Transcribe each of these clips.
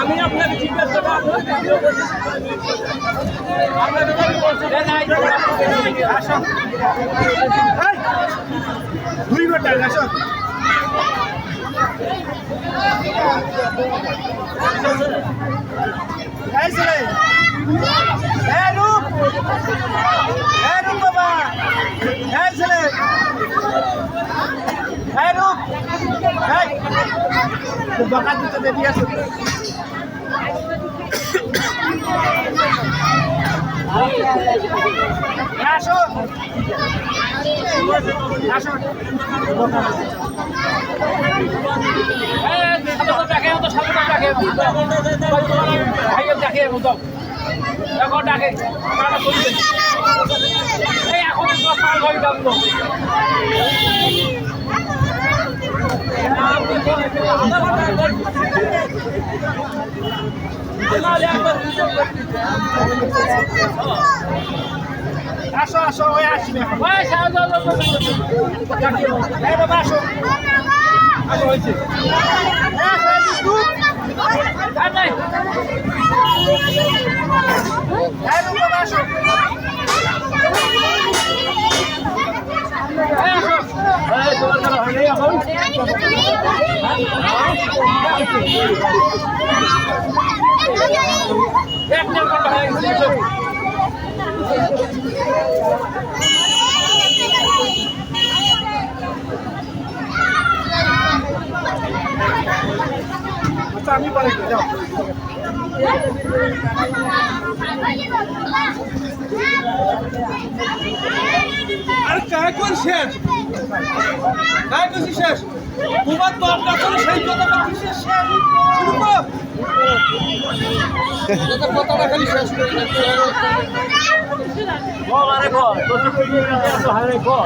আমি আপনাকে জিজ্ঞাসা করবো দুই ঘন্টা আসো বাবা বাকা দিতে দেবি আসো আসো আসো দেখে তো সামনে দেখে দেখে মতো এখন ডাকে এখন 10 সাল হয়ে গেল আসো আসো ওই আসবে আসো আসো হয়েছে আচ্ছা আমি পরে যাও আর কাজ কোন শেষ কাজ কোন শেষ তোমার তো আপনার কোন সেই কথা শেষ শুরু করো এটা কথাটা খালি শেষ করে গো আরে গো তো কই নিয়ে তো হারে গো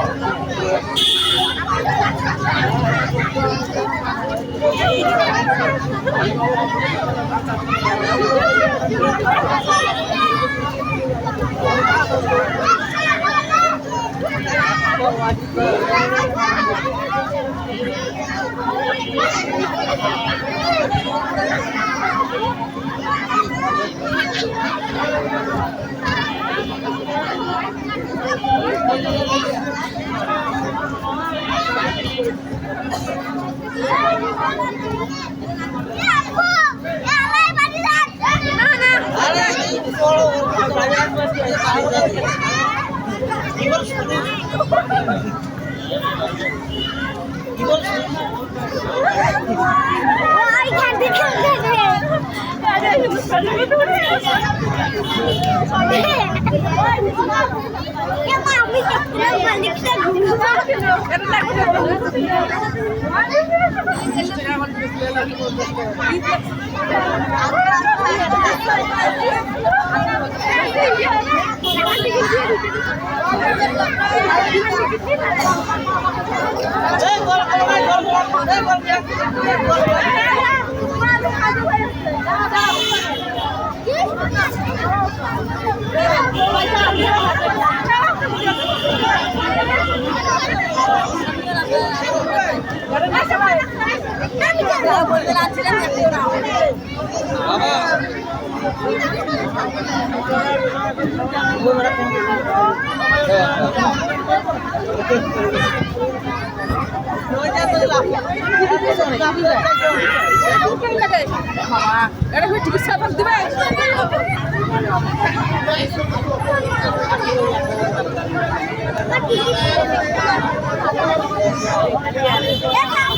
Yeah.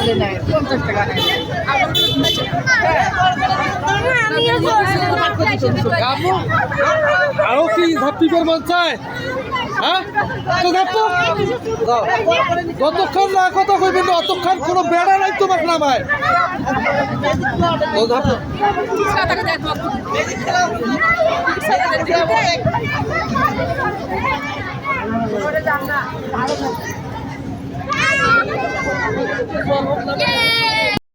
পারলে নেয় 50 টাকা নেয় আরো কি ধাপ্পিকের মন চায় হ্যাঁ তো ধাপ্পু যতক্ষণ না কথা কইবেন না অতক্ষণ কোনো বেড়া নাই তোমার নামায় ও ধাপ্পু Yay!